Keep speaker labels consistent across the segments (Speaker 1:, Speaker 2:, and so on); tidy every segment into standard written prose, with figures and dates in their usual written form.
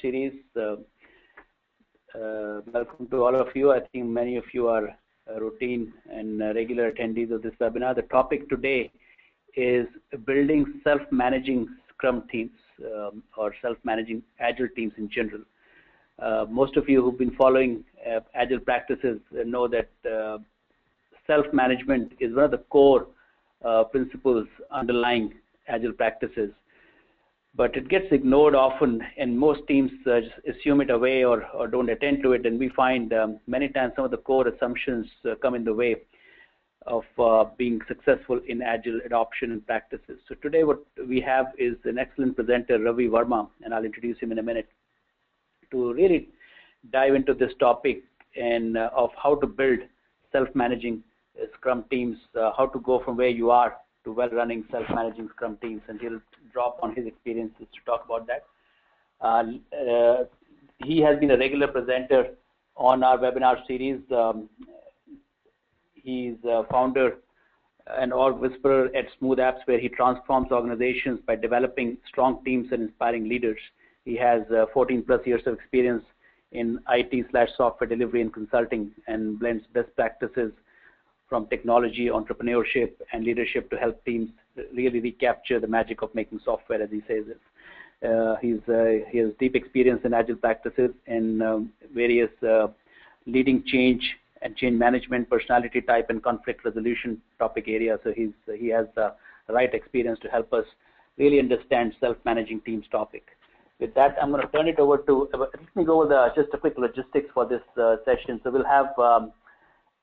Speaker 1: series. Welcome to all of you. I think many of you are routine and regular attendees of this webinar. The topic today is building self-managing Scrum teams or self-managing Agile teams in general. Most of you who've been following Agile practices know that self-management is one of the core principles underlying Agile practices. But it gets ignored often, and most teams just assume it away or don't attend to it, and we find many times some of the core assumptions come in the way of being successful in Agile adoption and practices. So today what we have is an excellent presenter, Ravi Verma, and I'll introduce him in a minute, to really dive into this topic and of how to build self-managing Scrum teams, how to go from where you are to well-running self-managing Scrum teams, and he'll drop on his experiences to talk about that. He has been a regular presenter on our webinar series. He's a founder and org whisperer at Smooth Apps, where he transforms organizations by developing strong teams and inspiring leaders. He has 14 plus years of experience in IT/software delivery and consulting, and blends best practices from technology, entrepreneurship, and leadership to help teams really recapture the magic of making software, as he says it. He has deep experience in Agile practices and various leading change and change management, personality type, and conflict resolution topic areas. So he has the right experience to help us really understand self-managing teams topic. With that, I'm going to turn it over to, let me go over just a quick logistics for this session. So we'll have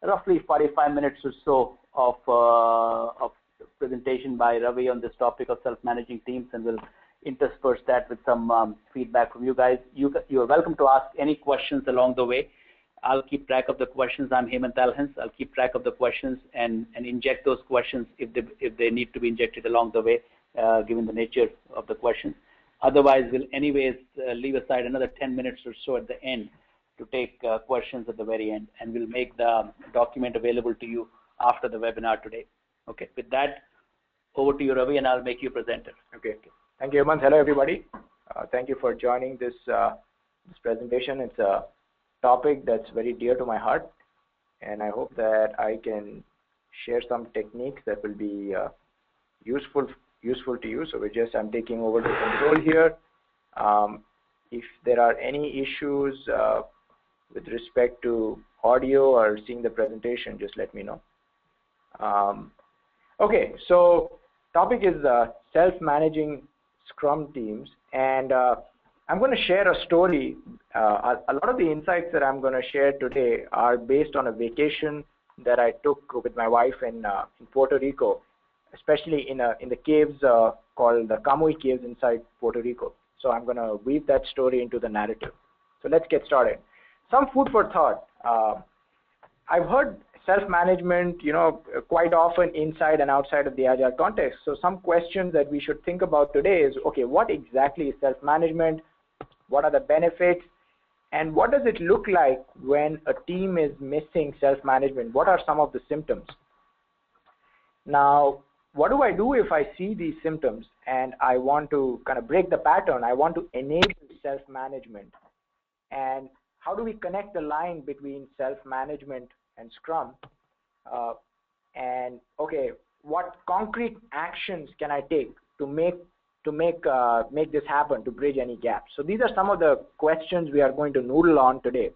Speaker 1: roughly 45 minutes or so of presentation by Ravi on this topic of self-managing teams, and we'll intersperse that with some feedback from you guys. You are welcome to ask any questions along the way. I'll keep track of the questions. I'm Hemant Alhans. I'll keep track of the questions and inject those questions if they need to be injected along the way, given the nature of the questions. Otherwise, we'll anyways leave aside another 10 minutes or so at the end to take questions at the very end, and we'll make the document available to you after the webinar today. Okay, with that, over to you, Ravi, and I'll make you a presenter.
Speaker 2: Okay, thank you, Hemant. Hello, everybody. Thank you for joining this presentation. It's a topic that's very dear to my heart, and I hope that I can share some techniques that will be useful to you. So I'm taking over the control here. If there are any issues with respect to audio or seeing the presentation, just let me know. Okay, so topic is self-managing Scrum teams, and I'm going to share a story. A lot of the insights that I'm going to share today are based on a vacation that I took with my wife in Puerto Rico, especially in the caves called the Camuy Caves inside Puerto Rico. So I'm going to weave that story into the narrative. So let's get started. Some food for thought. I've heard self-management, quite often inside and outside of the Agile context. So some questions that we should think about today is, okay, what exactly is self-management? What are the benefits? And what does it look like when a team is missing self-management? What are some of the symptoms? Now, what do I do if I see these symptoms and I want to kind of break the pattern? I want to enable self-management. And how do we connect the line between self-management and Scrum? And okay, what concrete actions can I take to make this happen, to bridge any gaps? So these are some of the questions we are going to noodle on today.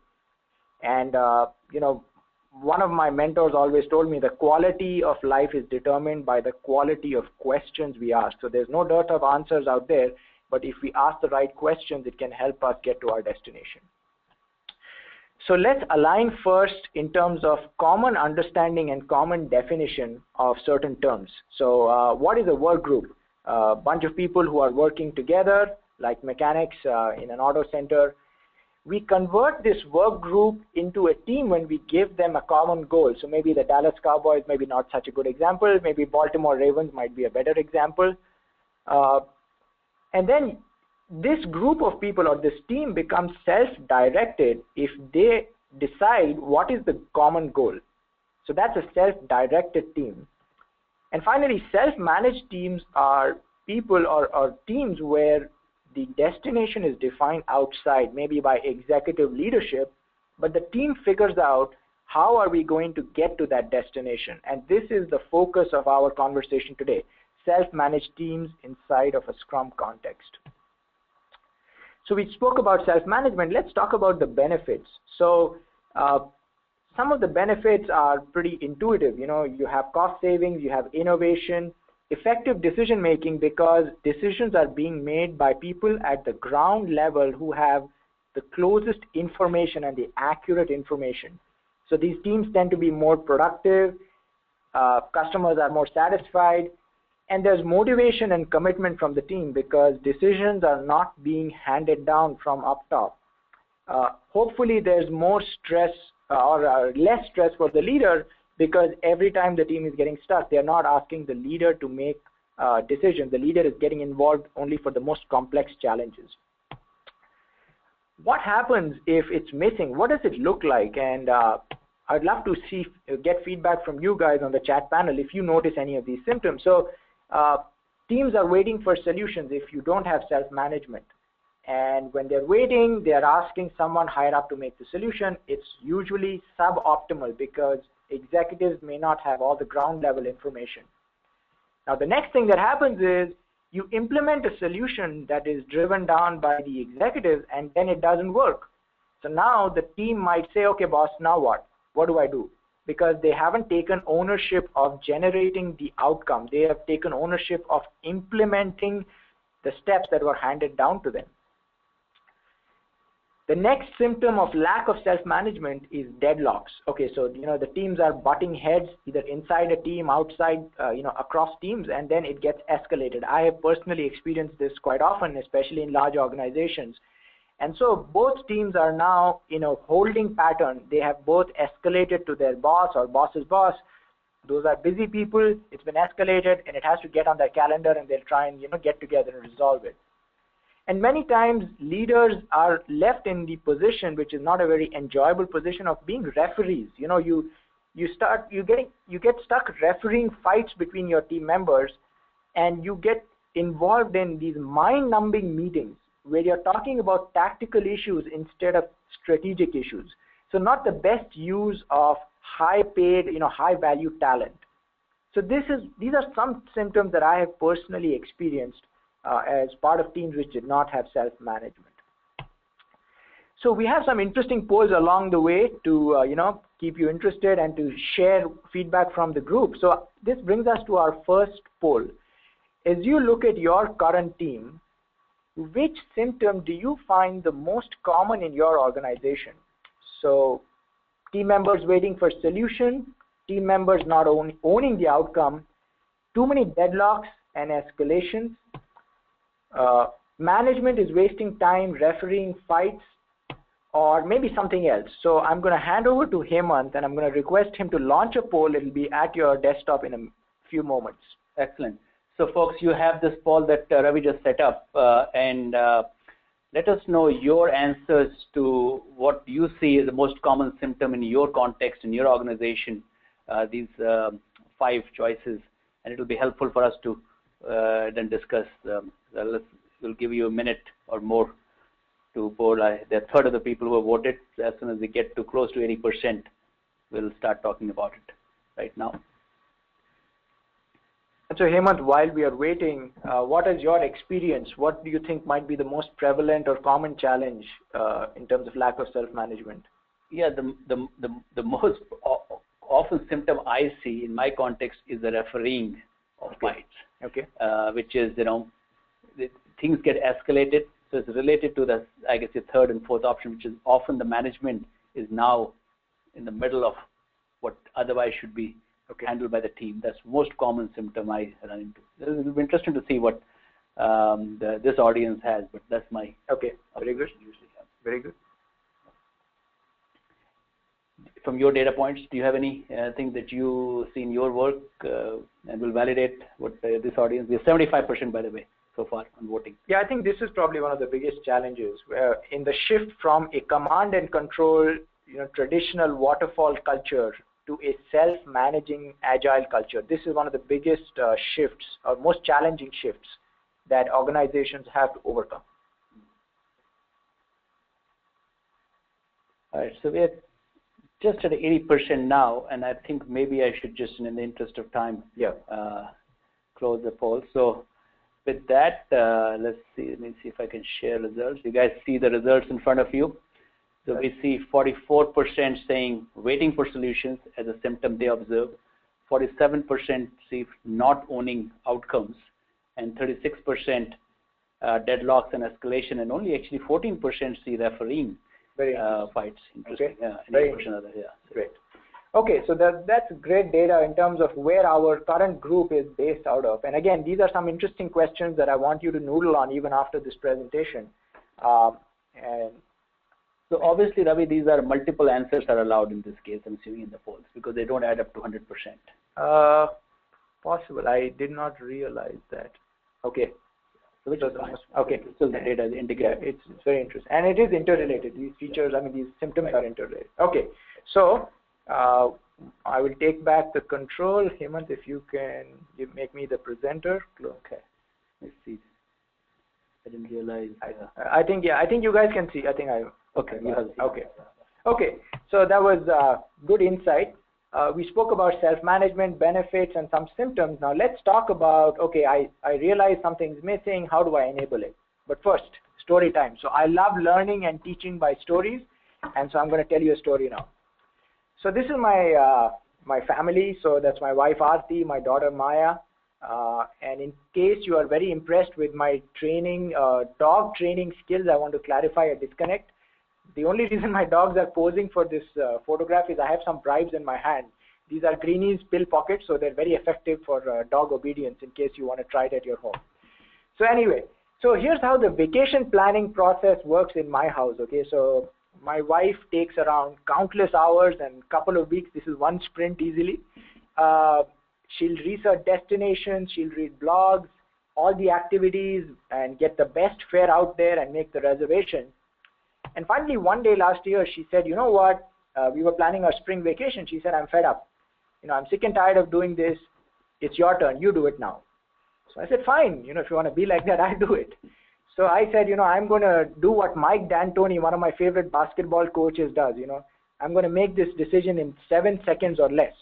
Speaker 2: And one of my mentors always told me the quality of life is determined by the quality of questions we ask. So there's no dearth of answers out there, but if we ask the right questions, it can help us get to our destination. So let's align first in terms of common understanding and common definition of certain terms. So what is a work group? A bunch of people who are working together, like mechanics in an auto center. We convert this work group into a team when we give them a common goal. So maybe the Dallas Cowboys, maybe not such a good example. Maybe Baltimore Ravens might be a better example. And then this group of people or this team becomes self-directed if they decide what is the common goal. So that's a self-directed team. And finally, self-managed teams are people or teams where the destination is defined outside, maybe by executive leadership, but the team figures out how are we going to get to that destination. And this is the focus of our conversation today, self-managed teams inside of a Scrum context. So we spoke about self-management. Let's talk about the benefits. So some of the benefits are pretty intuitive. You know, you have cost savings, you have innovation, effective decision making, because decisions are being made by people at the ground level who have the closest information and the accurate information. So these teams tend to be more productive, customers are more satisfied, and there's motivation and commitment from the team because decisions are not being handed down from up top. Hopefully there's more stress or less stress for the leader, because every time the team is getting stuck, they're not asking the leader to make decisions. The leader is getting involved only for the most complex challenges. What happens if it's missing? What does it look like? And I'd love to get feedback from you guys on the chat panel if you notice any of these symptoms. So teams are waiting for solutions if you don't have self-management. And when they're waiting, they're asking someone higher up to make the solution. It's usually suboptimal because executives may not have all the ground level information. Now, the next thing that happens is you implement a solution that is driven down by the executives, and then it doesn't work. So now the team might say, okay, boss, now what? What do I do? Because they haven't taken ownership of generating the outcome. They have taken ownership of implementing the steps that were handed down to them. The next symptom of lack of self-management is deadlocks. Okay, so the teams are butting heads either inside a team, outside, across teams, and then it gets escalated. I have personally experienced this quite often, especially in large organizations. And so both teams are now in a holding pattern. They have both escalated to their boss or boss's boss. Those are busy people. It's been escalated, and it has to get on their calendar, and they'll try and get together and resolve it. And many times leaders are left in the position, which is not a very enjoyable position, of being referees. You get stuck refereeing fights between your team members, and you get involved in these mind-numbing meetings where you're talking about tactical issues instead of strategic issues. So not the best use of high-paid, high-value talent. So these are some symptoms that I have personally experienced as part of teams which did not have self-management. So we have some interesting polls along the way to keep you interested and to share feedback from the group. So this brings us to our first poll. As you look at your current team, which symptom do you find the most common in your organization? So team members waiting for solution, team members not owning the outcome, too many deadlocks and escalations, management is wasting time refereeing fights, or maybe something else. So I'm going to hand over to Hemant, and I'm going to request him to launch a poll. It will be at your desktop in a few moments.
Speaker 1: Excellent. So folks, you have this poll that Ravi just set up, and let us know your answers to what you see as the most common symptom in your context, in your organization, these 5 choices, and it will be helpful for us to then discuss. We'll give you a minute or more to poll. There are a third of the people who have voted. So as soon as we get to close to 80%, we'll start talking about it right now.
Speaker 2: So Hemant, while we are waiting, what is your experience? What do you think might be the most prevalent or common challenge in terms of lack of self-management?
Speaker 1: Yeah, the most often symptom I see in my context is the refereeing of fights.
Speaker 2: Okay.
Speaker 1: Which is, things get escalated. So it's related to the, I guess, the third and fourth option, which is often the management is now in the middle of what otherwise should be handled by the team. That's the most common symptom I run into. It will be interesting to see what this audience has, but that's my
Speaker 2: very good. Very good.
Speaker 1: From your data points, do you have anything that you see in your work and will validate what this audience? We have 75%, by the way, so far on voting.
Speaker 2: Yeah, I think this is probably one of the biggest challenges, where in the shift from a command and control, traditional waterfall culture to a self-managing agile culture. This is one of the biggest shifts, or most challenging shifts, that organizations have to overcome.
Speaker 1: All right, so we're just at 80% now, and I think maybe I should just, in the interest of time, close the poll. So with that, let me see if I can share results. You guys see the results in front of you. So we see 44% saying waiting for solutions as a symptom they observe, 47% see not owning outcomes, and 36% deadlocks and escalation, and only actually 14% see refereeing fights. Interesting.
Speaker 2: Okay.
Speaker 1: Yeah,
Speaker 2: Very
Speaker 1: other, yeah.
Speaker 2: Great. Okay, so that's great data in terms of where our current group is based out of. And again, these are some interesting questions that I want you to noodle on even after this presentation. And
Speaker 1: so obviously, Ravi, these are multiple answers are allowed in this case, I'm assuming in the polls, because they don't add up to 100%.
Speaker 2: Possible. I did not realize that. Okay.
Speaker 1: So which is fine. Okay. So the data is integrated.
Speaker 2: Yeah, it's very interesting. And it is interrelated. These features, I mean, these symptoms are interrelated. Okay. So I will take back the control. Hemant, if you can make me the presenter.
Speaker 1: Okay. Let's see. I didn't realize.
Speaker 2: I think you guys can see. I think I.
Speaker 1: Okay.
Speaker 2: Okay. Okay. So that was good insight. We spoke about self-management, benefits, and some symptoms. Now let's talk about, okay, I realize something's missing. How do I enable it? But first, story time. So I love learning and teaching by stories, and so I'm going to tell you a story now. So this is my family. So that's my wife Aarti, my daughter Maya, and in case you are very impressed with my training, dog training skills, I want to clarify a disconnect. The only reason my dogs are posing for this photograph is I have some bribes in my hand. These are Greenie's pill pockets, so they're very effective for dog obedience in case you want to try it at your home. So anyway, so here's how the vacation planning process works in my house, okay? So my wife takes around countless hours and couple of weeks. This is one sprint easily. She'll research destinations, she'll read blogs, all the activities, and get the best fare out there and make the reservation. And finally, one day last year, she said, you know what, we were planning our spring vacation. She said, I'm fed up. I'm sick and tired of doing this. It's your turn. You do it now. So I said, fine. If you want to be like that, I'll do it. So I said, I'm going to do what Mike D'Antoni, one of my favorite basketball coaches, does. I'm going to make this decision in 7 seconds or less.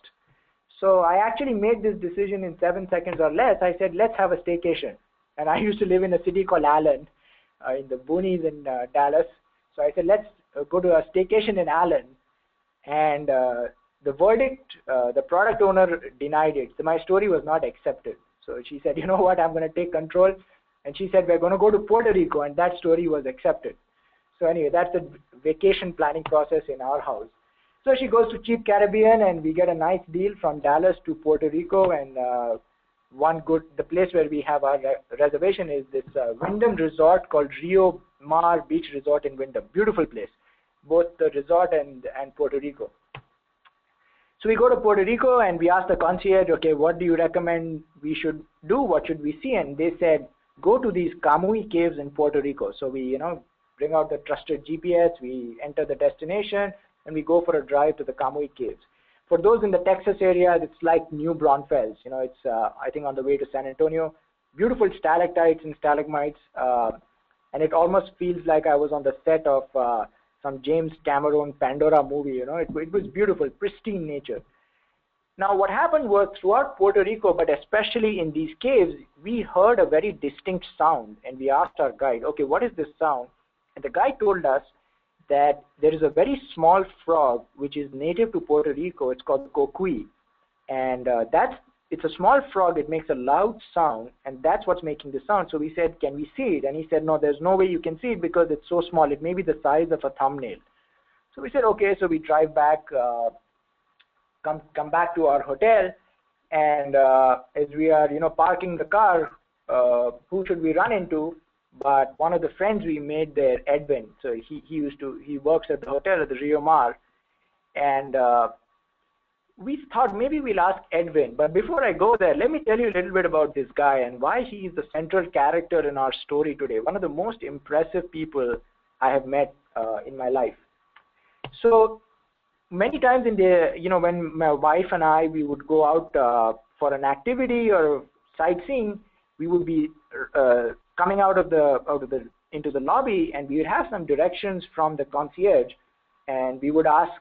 Speaker 2: So I actually made this decision in 7 seconds or less. I said, let's have a staycation. And I used to live in a city called Allen, in the boonies in Dallas. So I said, let's go to a staycation in Allen. And the verdict, the product owner denied it. So my story was not accepted. So she said, you know what, I'm going to take control. And she said, we're going to go to Puerto Rico. And that story was accepted. So anyway, that's the vacation planning process in our house. So she goes to Cheap Caribbean, and we get a nice deal from Dallas to Puerto Rico. And the place where we have our reservation is this Wyndham resort called Rio Mar Beach Resort in Wyndham. Beautiful place, both the resort and Puerto Rico. So we go to Puerto Rico and we ask the concierge, okay, what do you recommend we should do? What should we see? And they said, go to these Camuy caves in Puerto Rico. So we, bring out the trusted GPS, we enter the destination, and we go for a drive to the Camuy caves. For those in the Texas area, it's like New Braunfels. It's, I think, on the way to San Antonio. Beautiful stalactites and stalagmites. And it almost feels like I was on the set of some James Cameron Pandora movie. It was beautiful, pristine nature. Now, what happened was throughout Puerto Rico, but especially in these caves, we heard a very distinct sound, and we asked our guide, okay, what is this sound? And the guide told us that there is a very small frog which is native to Puerto Rico. It's called cocuy, and it's a small frog. It makes a loud sound, and that's what's making the sound. So we said, can we see it? And he said, no, there's no way you can see it because it's so small. It may be the size of a thumbnail. So we said, okay. So we drive back, come back to our hotel, and as we are, parking the car, who should we run into? But one of the friends we made there, Edwin. So he works at the hotel at the Rio Mar, and we thought maybe we'll ask Edwin. But before I go there, let me tell you a little bit about this guy and why he is the central character in our story today. One of the most impressive people I have met in my life. So many times in the, when my wife and I, we would go out for an activity or sightseeing, we would be coming into the lobby, and we would have some directions from the concierge, and we would ask,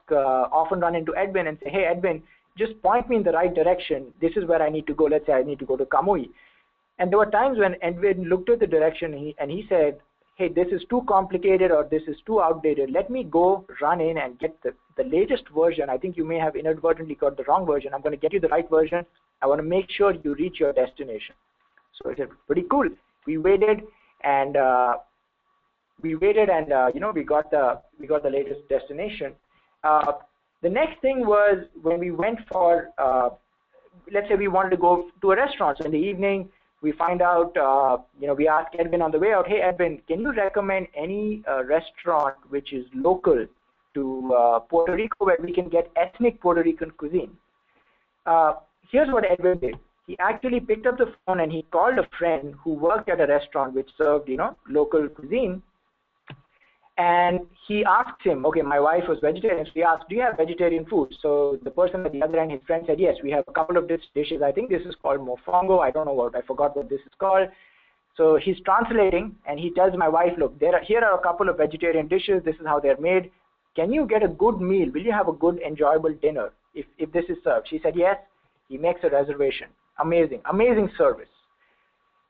Speaker 2: often run into Edwin and say, hey, Edwin, just point me in the right direction. This is where I need to go. Let's say I need to go to Kamui. And there were times when Edwin looked at the direction and he said, hey, this is too complicated or this is too outdated. Let me go run in and get the latest version. I think you may have inadvertently got the wrong version. I'm going to get you the right version. I want to make sure you reach your destination. So I said, pretty cool. We waited and we got the latest destination. The next thing was when we went for, let's say we wanted to go to a restaurant. So in the evening, we find out, we asked Edwin on the way out, hey, Edwin, can you recommend any restaurant which is local to Puerto Rico where we can get ethnic Puerto Rican cuisine? Here's what Edwin did. He actually picked up the phone and he called a friend who worked at a restaurant which served, local cuisine. And he asked him, okay, my wife was vegetarian, so he asked, do you have vegetarian food? So the person at the other end, his friend said, yes, we have a couple of dishes. I think this is called mofongo. I don't know I forgot what this is called. So he's translating and he tells my wife, look, here are a couple of vegetarian dishes. This is how they're made. Can you get a good meal? Will you have a good, enjoyable dinner if this is served? She said, yes. He makes a reservation. Amazing, amazing service.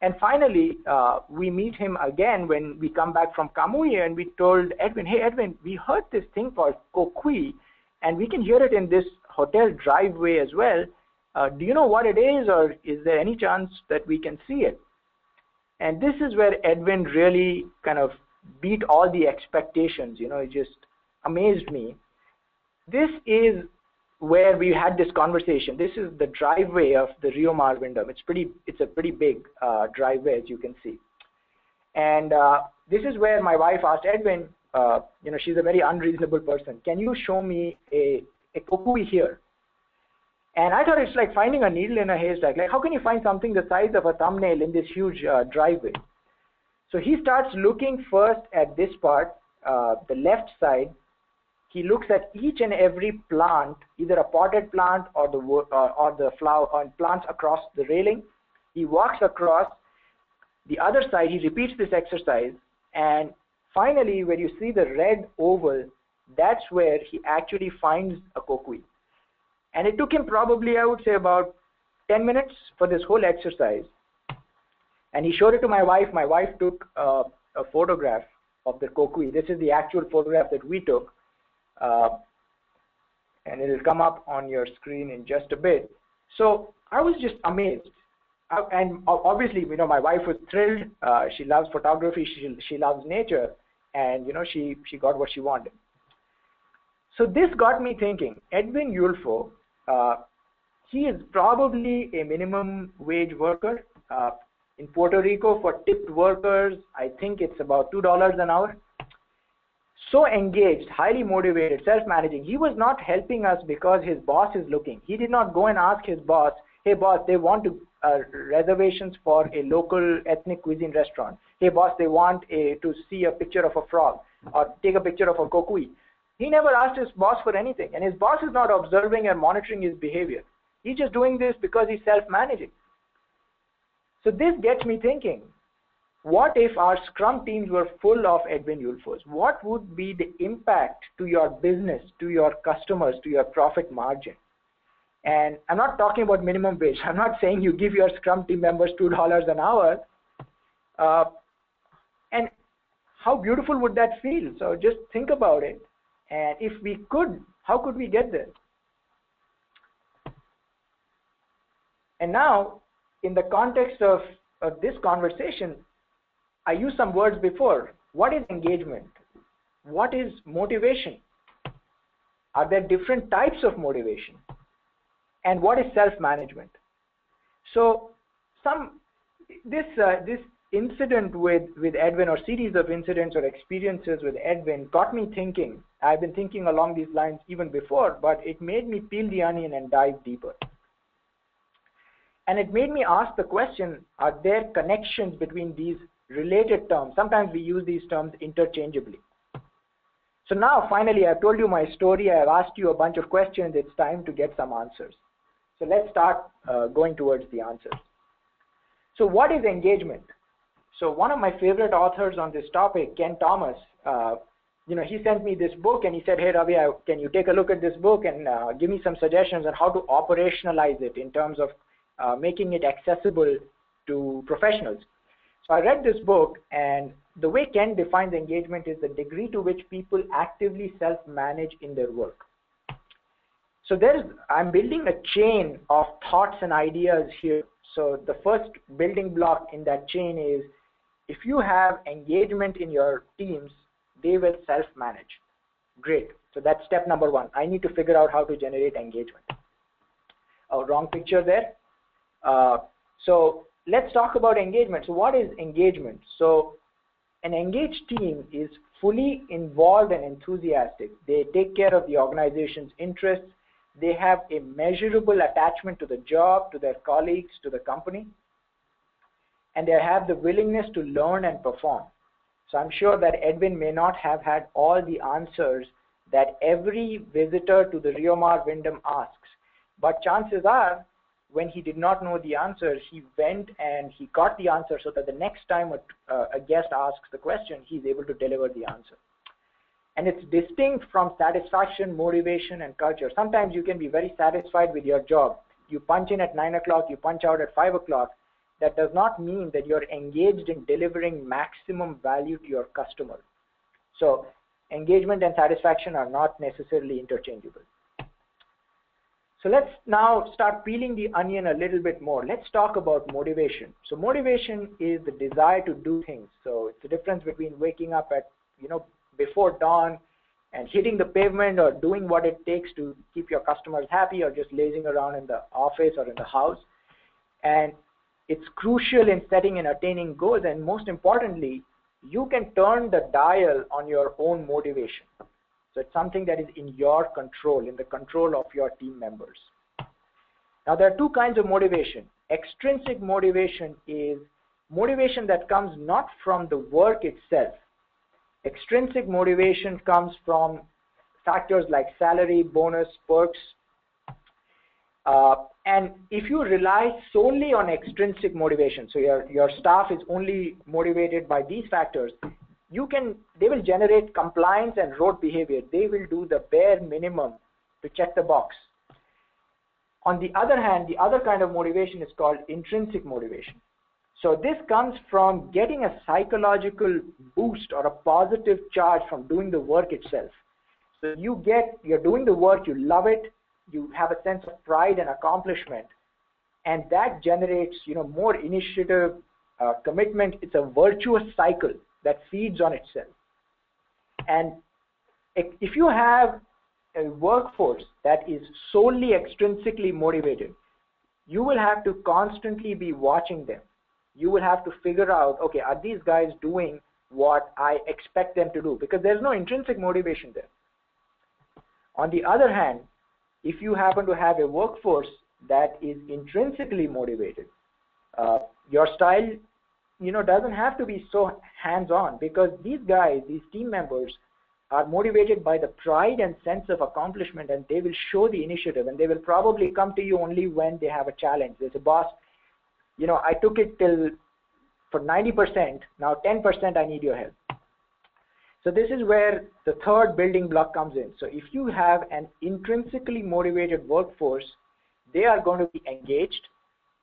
Speaker 2: And finally, we meet him again when we come back from Kamui, and we told Edwin, hey, Edwin, we heard this thing called kokui, and we can hear it in this hotel driveway as well. Do you know what it is, or is there any chance that we can see it? And this is where Edwin really kind of beat all the expectations. It just amazed me. This is where we had this conversation. This is the driveway of the Rio Mar Wyndham. It's a pretty big driveway, as you can see. And this is where my wife asked Edwin, she's a very unreasonable person. Can you show me a kokui here? And I thought it's like finding a needle in a haystack. Like, how can you find something the size of a thumbnail in this huge driveway? So he starts looking first at this part, the left side. He looks at each and every plant, either a potted plant or the flower or plants across the railing. He walks across the other side. He repeats this exercise, and finally, where you see the red oval, that's where he actually finds a kokui. And it took him probably, I would say, about 10 minutes for this whole exercise. And he showed it to my wife. My wife took a photograph of the kokui. This is the actual photograph that we took. And it will come up on your screen in just a bit. So I was just amazed. And obviously, my wife was thrilled. She loves photography. She loves nature. And, she got what she wanted. So this got me thinking, Edwin Yulfo, he is probably a minimum wage worker. In Puerto Rico, for tipped workers, I think it's about $2 an hour. So engaged, highly motivated, self-managing. He was not helping us because his boss is looking. He did not go and ask his boss, hey boss, they want reservations for a local ethnic cuisine restaurant. Hey boss, they want to see a picture of a frog or take a picture of a kokui. He never asked his boss for anything, and his boss is not observing and monitoring his behavior. He's just doing this because he's self-managing. So this gets me thinking, what if our Scrum teams were full of Edwin Yulfos? What would be the impact to your business, to your customers, to your profit margin? And I'm not talking about minimum wage. I'm not saying you give your Scrum team members $2 an hour. And how beautiful would that feel? So just think about it. And if we could, how could we get there? And now, in the context of this conversation, I used some words before. What is engagement? What is motivation? Are there different types of motivation? And what is self-management? So this incident with Edwin, or series of incidents or experiences with Edwin, got me thinking. I've been thinking along these lines even before, but it made me peel the onion and dive deeper. And it made me ask the question, are there connections between these related terms? Sometimes we use these terms interchangeably. So now, finally, I've told you my story. I've asked you a bunch of questions. It's time to get some answers. So let's start going towards the answers. So what is engagement? So one of my favorite authors on this topic, Ken Thomas, he sent me this book and he said, hey, Ravi, can you take a look at this book and give me some suggestions on how to operationalize it in terms of making it accessible to professionals. So I read this book, and the way Ken defines engagement is the degree to which people actively self-manage in their work. So I'm building a chain of thoughts and ideas here. So the first building block in that chain is, if you have engagement in your teams, they will self-manage. Great. So that's step number one. I need to figure out how to generate engagement. Oh, wrong picture there. So let's talk about engagement. So what is engagement? So an engaged team is fully involved and enthusiastic. They take care of the organization's interests. They have a measurable attachment to the job, to their colleagues, to the company. And they have the willingness to learn and perform. So I'm sure that Edwin may not have had all the answers that every visitor to the Rio Mar Wyndham asks. But chances are, when he did not know the answers, he went and he got the answer so that the next time a guest asks the question, he's able to deliver the answer. And it's distinct from satisfaction, motivation, and culture. Sometimes you can be very satisfied with your job. You punch in at 9 o'clock, you punch out at 5 o'clock. That does not mean that you're engaged in delivering maximum value to your customer. So engagement and satisfaction are not necessarily interchangeable. So let's now start peeling the onion a little bit more. Let's talk about motivation. So motivation is the desire to do things. So it's the difference between waking up at, before dawn and hitting the pavement, or doing what it takes to keep your customers happy, or just lazing around in the office or in the house. And it's crucial in setting and attaining goals. And most importantly, you can turn the dial on your own motivation. So it's something that is in your control, in the control of your team members. Now, there are two kinds of motivation. Extrinsic motivation is motivation that comes not from the work itself. Extrinsic motivation comes from factors like salary, bonus, perks. And if you rely solely on extrinsic motivation, so your staff is only motivated by these factors, they will generate compliance and rote behavior. They will do the bare minimum to check the box. On the other hand, the other kind of motivation is called intrinsic motivation. So this comes from getting a psychological boost or a positive charge from doing the work itself. So you're doing the work, you love it, you have a sense of pride and accomplishment, and that generates more initiative, commitment. It's a virtuous cycle that feeds on itself. And if you have a workforce that is solely extrinsically motivated, you will have to constantly be watching them. You will have to figure out, okay, are these guys doing what I expect them to do? Because there's no intrinsic motivation there. On the other hand, if you happen to have a workforce that is intrinsically motivated, your style doesn't have to be so hands-on, because these guys, these team members, are motivated by the pride and sense of accomplishment, and they will show the initiative, and they will probably come to you only when they have a challenge. There's a boss, I took it till for 90%, now 10% I need your help. So this is where the third building block comes in. So if you have an intrinsically motivated workforce, they are going to be engaged.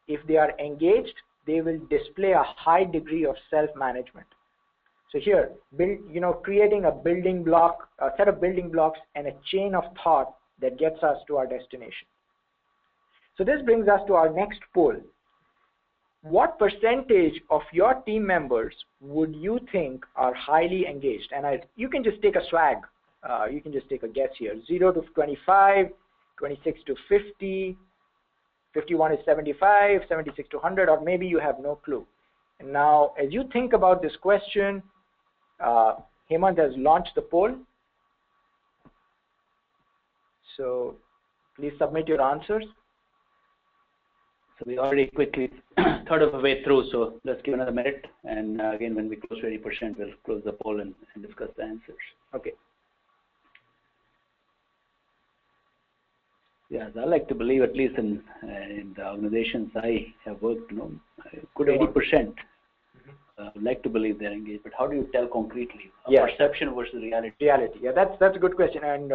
Speaker 2: If they are engaged, they will display a high degree of self-management. So here, creating a building block, a set of building blocks and a chain of thought that gets us to our destination. So this brings us to our next poll. What percentage of your team members would you think are highly engaged? And you can just take a swag. You can just take a guess here. 0 to 25, 26 to 50, 51 is 75, 76 to 100, or maybe you have no clue. And now, as you think about this question, Hemant has launched the poll. So please submit your answers.
Speaker 1: So we already quickly third of the way through, so let's give another minute. And again, when we close to 80%, we'll close the poll and discuss the answers.
Speaker 2: Okay.
Speaker 1: Yes, I like to believe, at least in the organizations I have worked, good 80% like to believe they're engaged, but how do you tell concretely?
Speaker 2: Yes.
Speaker 1: Perception versus reality.
Speaker 2: Reality. Yeah, that's a good question, and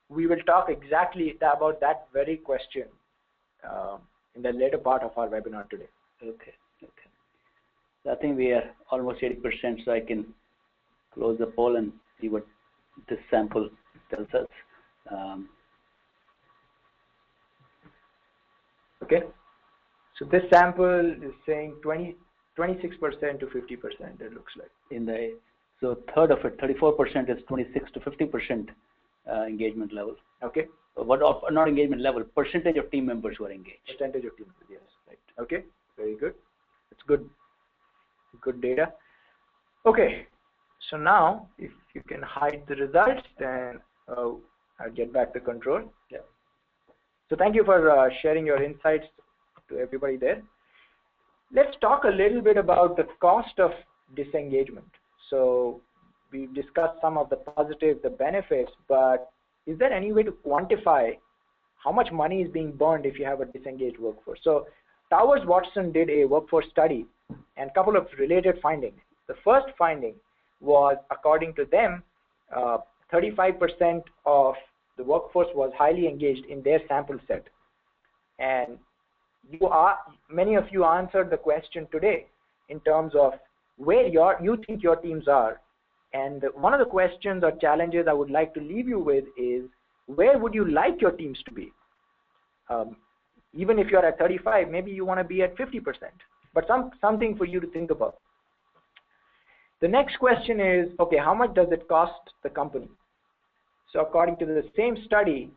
Speaker 2: we will talk exactly about that very question in the later part of our webinar today.
Speaker 1: Okay. Okay. So I think we are almost 80%, so I can close the poll and see what this sample tells us.
Speaker 2: Okay. So this sample is saying 26% to 50%. It looks like.
Speaker 1: So third of it, 34% is 26 to 50% engagement level.
Speaker 2: Okay.
Speaker 1: Not engagement level, percentage of team members who are engaged.
Speaker 2: Percentage of team members, yes, right. Okay, very good. It's good data. Okay, so now if you can hide the results, then I'll get back to control. Yeah. So thank you for sharing your insights to everybody there. Let's talk a little bit about the cost of disengagement. So we've discussed some of the positives, the benefits, but is there any way to quantify how much money is being burned if you have a disengaged workforce? So Towers Watson did a workforce study and a couple of related findings. The first finding was, according to them, 35% of the workforce was highly engaged in their sample set. And many of you answered the question today in terms of where you think your teams are. And one of the questions or challenges I would like to leave you with is, where would you like your teams to be? Even if you're at 35, maybe you want to be at 50%, but something for you to think about. The next question is, okay, how much does it cost the company? So according to the same study,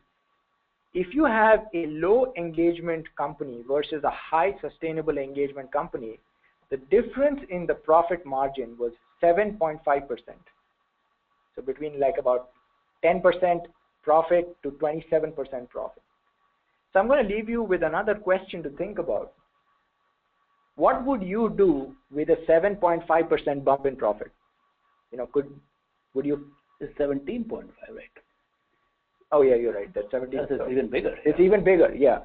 Speaker 2: if you have a low engagement company versus a high sustainable engagement company, the difference in the profit margin was 7.5%. So between like about 10% profit to 27% profit. So I'm going to leave you with another question to think about. What would you do with a 7.5% bump in profit? You know, would you?
Speaker 1: It's 17.5, right?
Speaker 2: Oh yeah, you're right. That's 17.
Speaker 1: It's even bigger.
Speaker 2: It's even bigger, yeah.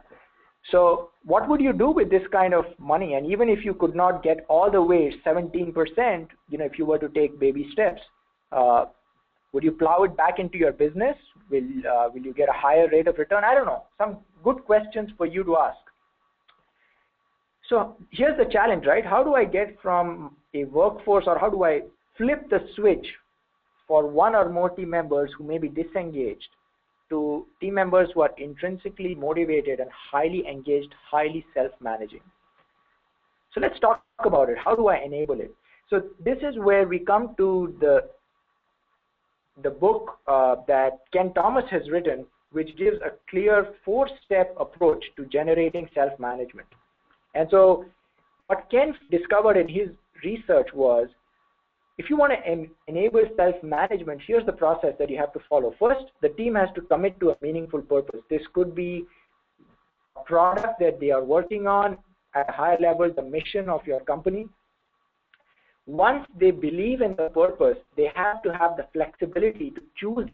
Speaker 2: So what would you do with this kind of money? And even if you could not get all the way 17%, you know, if you were to take baby steps, would you plow it back into your business? Will you get a higher rate of return? I don't know. Some good questions for you to ask. So here's the challenge, right? How do I get from a workforce, or how do I flip the switch for one or more team members who may be disengaged to team members who are intrinsically motivated and highly engaged, highly self-managing? So let's talk about it. How do I enable it? So this is where we come to the book that Ken Thomas has written, which gives a clear 4-step approach to generating self-management. And so what Ken discovered in his research was, if you want to enable self-management, here's the process that you have to follow. First, the team has to commit to a meaningful purpose. This could be a product that they are working on at a higher level, the mission of your company. Once they believe in the purpose, they have to have the flexibility to choose,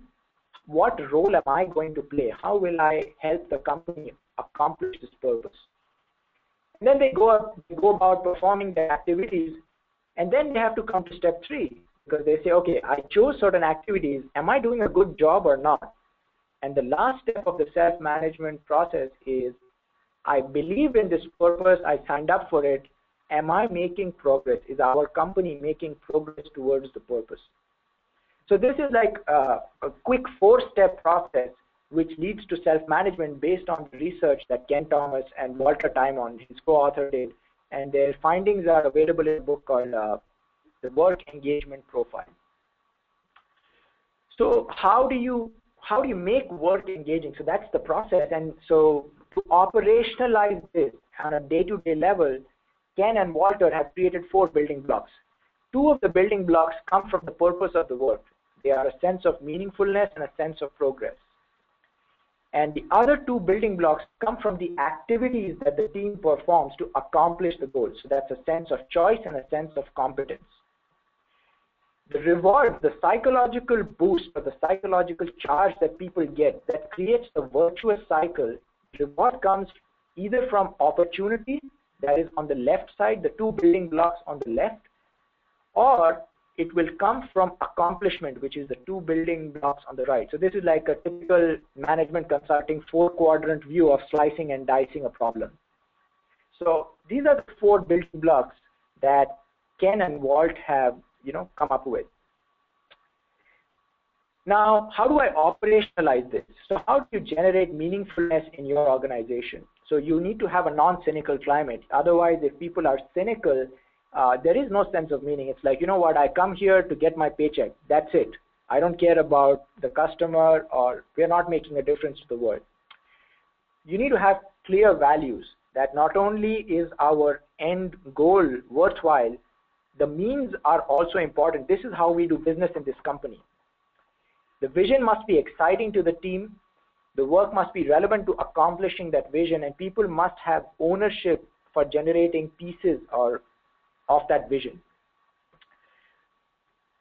Speaker 2: what role am I going to play? How will I help the company accomplish this purpose? And then they go about performing the activities, and then they have to come to step 3, because they say, okay, I chose certain activities. Am I doing a good job or not? And the last step of the self-management process is, I believe in this purpose, I signed up for it. Am I making progress? Is our company making progress towards the purpose? So this is like a quick 4-step process which leads to self-management based on the research that Ken Thomas and Walter Timon, his co-author, did. And their findings are available in a book called The Work Engagement Profile. So how do you make work engaging? So that's the process. And so to operationalize this on a day-to-day level, Ken and Walter have created 4 building blocks. 2 of the building blocks come from the purpose of the work. They are a sense of meaningfulness and a sense of progress. And the other 2 building blocks come from the activities that the team performs to accomplish the goals. So that's a sense of choice and a sense of competence. The reward, the psychological boost or the psychological charge that people get that creates a virtuous cycle, reward comes either from opportunity, that is on the left side, the 2 building blocks on the left, or it will come from accomplishment, which is the two building blocks on the right. So this is like a typical management consulting 4-quadrant view of slicing and dicing a problem. So these are the 4 building blocks that Ken and Walt have, come up with. Now, how do I operationalize this? So how do you generate meaningfulness in your organization? So you need to have a non-cynical climate. Otherwise, if people are cynical, there is no sense of meaning. It's like, you know what, I come here to get my paycheck. That's it. I don't care about the customer, or we're not making a difference to the world. You need to have clear values that not only is our end goal worthwhile, the means are also important. This is how we do business in this company. The vision must be exciting to the team. The work must be relevant to accomplishing that vision, and people must have ownership for generating pieces of that vision.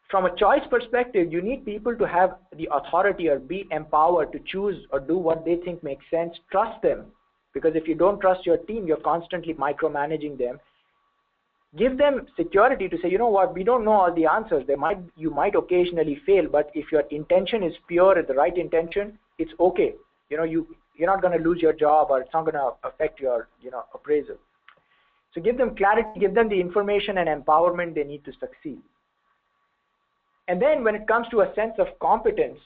Speaker 2: From a choice perspective, you need people to have the authority or be empowered to choose or do what they think makes sense. Trust them, because if you don't trust your team, you're constantly micromanaging them. Give them security to say, you know what, we don't know all the answers. You might occasionally fail, but if your intention is pure and the right intention, it's okay. You're not going to lose your job, or it's not going to affect your appraisal. So give them clarity, give them the information and empowerment they need to succeed. And then when it comes to a sense of competence,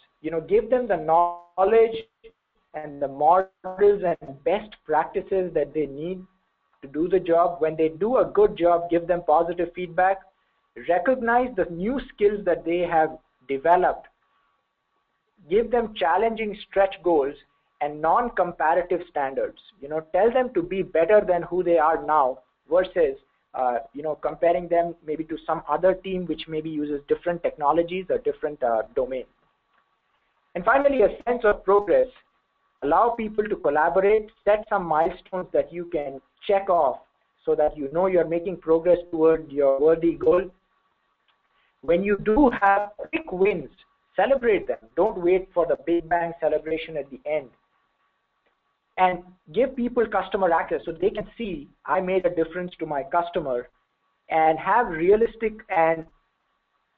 Speaker 2: give them the knowledge and the models and best practices that they need to do the job. When they do a good job, give them positive feedback. Recognize the new skills that they have developed. Give them challenging stretch goals and non-comparative standards. Tell them to be better than who they are now versus comparing them maybe to some other team which maybe uses different technologies or different domains. And finally, a sense of progress. Allow people to collaborate, set some milestones that you can check off so that you're making progress toward your worthy goal. When you do have quick wins, celebrate them. Don't wait for the big bang celebration at the end. And give people customer access so they can see, I made a difference to my customer, and have realistic and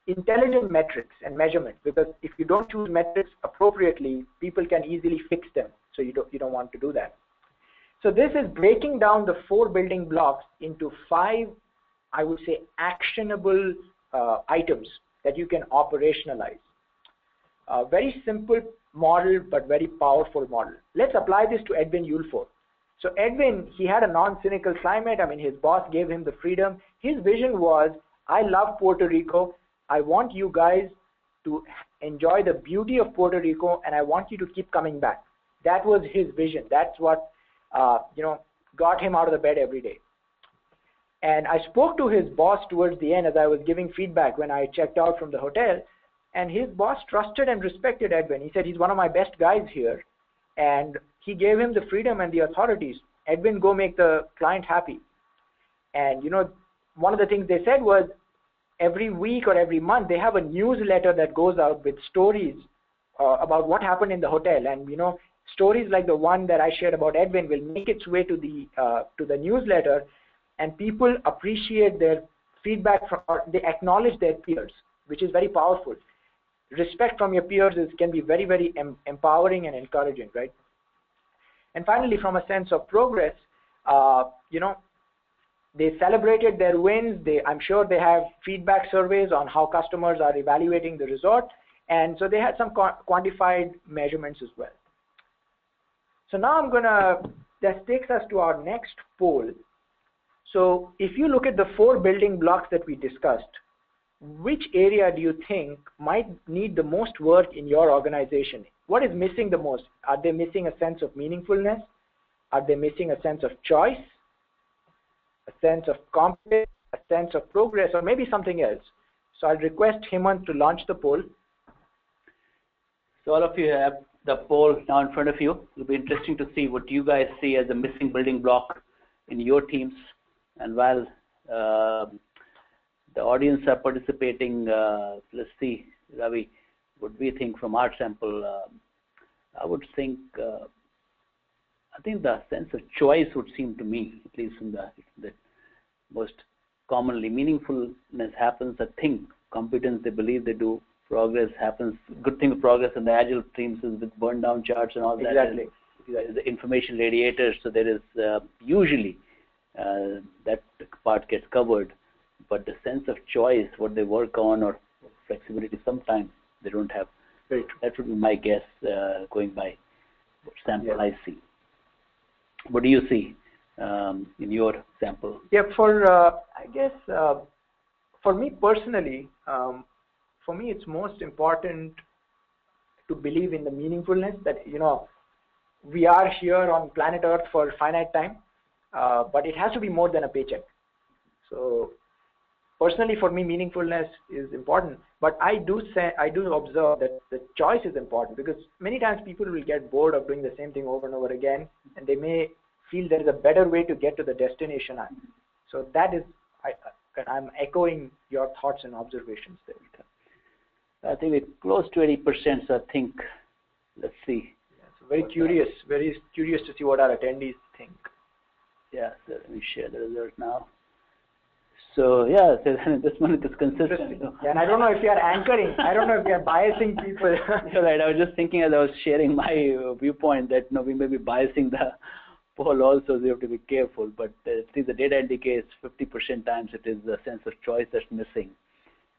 Speaker 2: intelligent metrics and measurements, because if you don't choose metrics appropriately, people can easily fix them. So you don't want to do that. So this is breaking down the 4 building blocks into 5, I would say, actionable items that you can operationalize. A very simple model, but very powerful model. Let's apply this to Edwin Ulford. So Edwin, he had a non-cynical climate. His boss gave him the freedom. His vision was, I love Puerto Rico. I want you guys to enjoy the beauty of Puerto Rico, and I want you to keep coming back. That was his vision. That's what got him out of the bed every day. And I spoke to his boss towards the end as I was giving feedback when I checked out from the hotel, and his boss trusted and respected Edwin. He said, he's one of my best guys here, and he gave him the freedom and the authorities. Edwin, go make the client happy. And one of the things they said was, every week or every month they have a newsletter that goes out with stories about what happened in the hotel, and stories like the one that I shared about Edwin will make its way to the newsletter, and people appreciate their feedback or they acknowledge their peers, which is very powerful. Respect from your peers can be very, very empowering and encouraging, right? And finally, from a sense of progress, they celebrated their wins. I'm sure they have feedback surveys on how customers are evaluating the resort, and so they had some quantified measurements as well. So now that takes us to our next poll. So if you look at the 4 building blocks that we discussed, which area do you think might need the most work in your organization? What is missing the most? Are they missing a sense of meaningfulness? Are they missing a sense of choice? A sense of competence? A sense of progress? Or maybe something else? So I'll request Hemant to launch the poll.
Speaker 1: So all of you have the poll now in front of you. It'll be interesting to see what you guys see as a missing building block in your teams. And while the audience are participating, let's see, Ravi, what we think from our sample. I would think, I think the sense of choice would seem to me, at least from the most commonly. Meaningfulness happens, I think. Competence, they believe they do. Progress happens. Good thing with progress in the agile teams is with burn down charts and all that.
Speaker 2: Exactly.
Speaker 1: There is the information radiators, so there is usually that part gets covered. But the sense of choice, what they work on, or flexibility, sometimes they don't have.
Speaker 2: Very true.
Speaker 1: That would be my guess, going by what sample I see. What do you see in your sample?
Speaker 2: Yeah, I guess for me personally, for me it's most important to believe in the meaningfulness that, we are here on planet Earth for a finite time, but it has to be more than a paycheck. So personally, for me, meaningfulness is important, but I do observe that the choice is important, because many times people will get bored of doing the same thing over and over again, and they may feel there is a better way to get to the destination. So that is, I'm echoing your thoughts and observations there.
Speaker 1: I think we're close to 80%, so I think, let's see.
Speaker 2: Very curious to see what our attendees think.
Speaker 1: Yeah, so let me share the result now. So yeah, so this one is consistent.
Speaker 2: Yeah, and I don't know if you are anchoring. I don't know if you are biasing people.
Speaker 1: Right. I was just thinking as I was sharing my viewpoint that we may be biasing the poll also, so you have to be careful. But see, the data indicates 50% times it is the sense of choice that's missing,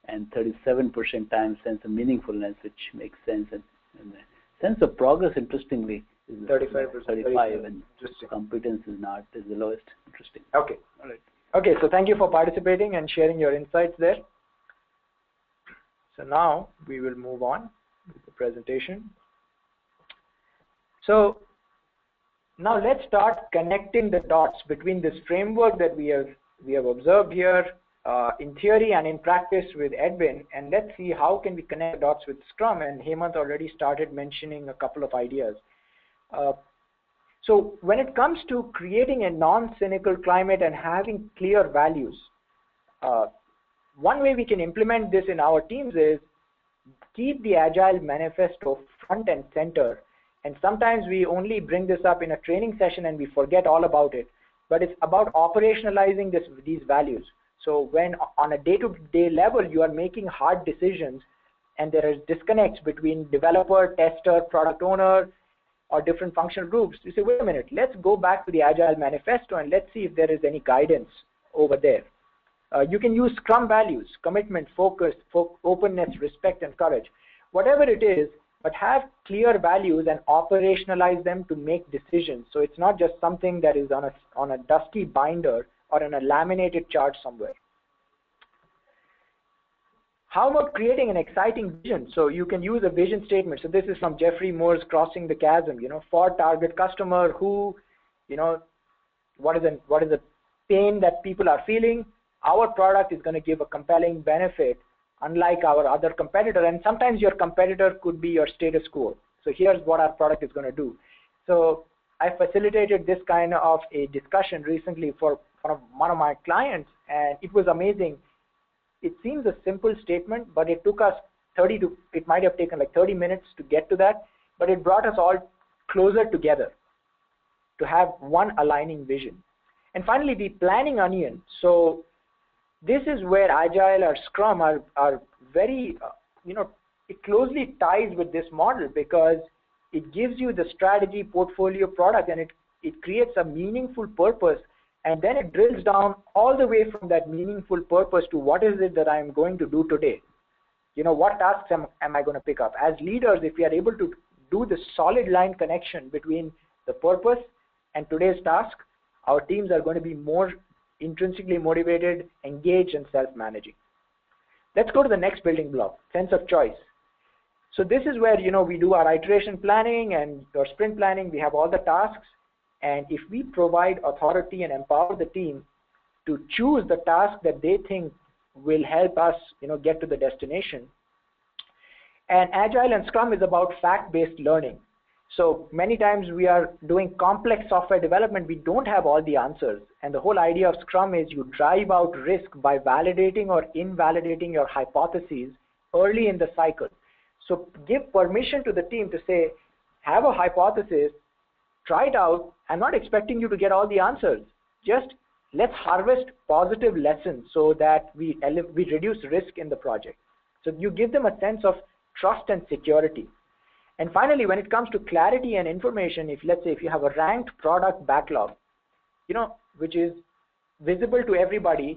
Speaker 1: and 37% times sense of meaningfulness, which makes sense. And the sense of progress, interestingly, is
Speaker 2: 35%.
Speaker 1: 35, and competence is the lowest. Interesting.
Speaker 2: Okay.
Speaker 1: All right.
Speaker 2: Okay, so thank you for participating and sharing your insights there. So now we will move on with the presentation. So now let's start connecting the dots between this framework that we have observed here in theory and in practice with Edwin, and let's see how can we connect the dots with Scrum. And Hemant already started mentioning a couple of ideas. So when it comes to creating a non-cynical climate and having clear values, one way we can implement this in our teams is keep the Agile Manifesto front and center. And sometimes we only bring this up in a training session and we forget all about it. But it's about operationalizing these values. So when on a day-to-day level you are making hard decisions and there is disconnects between developer, tester, product owner, or different functional groups, you say, wait a minute, let's go back to the Agile Manifesto and let's see if there is any guidance over there. You can use Scrum values: commitment, focus, openness, respect, and courage. Whatever it is, but have clear values and operationalize them to make decisions. So it's not just something that is on a dusty binder or in a laminated chart somewhere. How about creating an exciting vision? So you can use a vision statement. So this is from Jeffrey Moore's Crossing the Chasm, for target customer who, what is the pain that people are feeling? Our product is going to give a compelling benefit, unlike our other competitor. And sometimes your competitor could be your status quo. So here's what our product is going to do. So I facilitated this kind of a discussion recently for one of my clients, and it was amazing. It seems a simple statement, but it took us it might have taken like 30 minutes to get to that, but it brought us all closer together to have one aligning vision. And finally, the planning onion. So this is where Agile or Scrum are very, it closely ties with this model, because it gives you the strategy, portfolio, product, and it creates a meaningful purpose. And then it drills down all the way from that meaningful purpose to what is it that I'm going to do today? What tasks am I going to pick up? As leaders, if we are able to do the solid line connection between the purpose and today's task, our teams are going to be more intrinsically motivated, engaged, and self-managing. Let's go to the next building block, sense of choice. So this is where, we do our iteration planning and our sprint planning. We have all the tasks. And if we provide authority and empower the team to choose the task that they think will help us, get to the destination. And Agile and Scrum is about fact-based learning. So many times we are doing complex software development, we don't have all the answers. And the whole idea of Scrum is you drive out risk by validating or invalidating your hypotheses early in the cycle. So give permission to the team to say, have a hypothesis, try it out. I'm not expecting you to get all the answers. Just let's harvest positive lessons so that we reduce risk in the project. So you give them a sense of trust and security. And finally, when it comes to clarity and information, if let's say if you have a ranked product backlog, which is visible to everybody,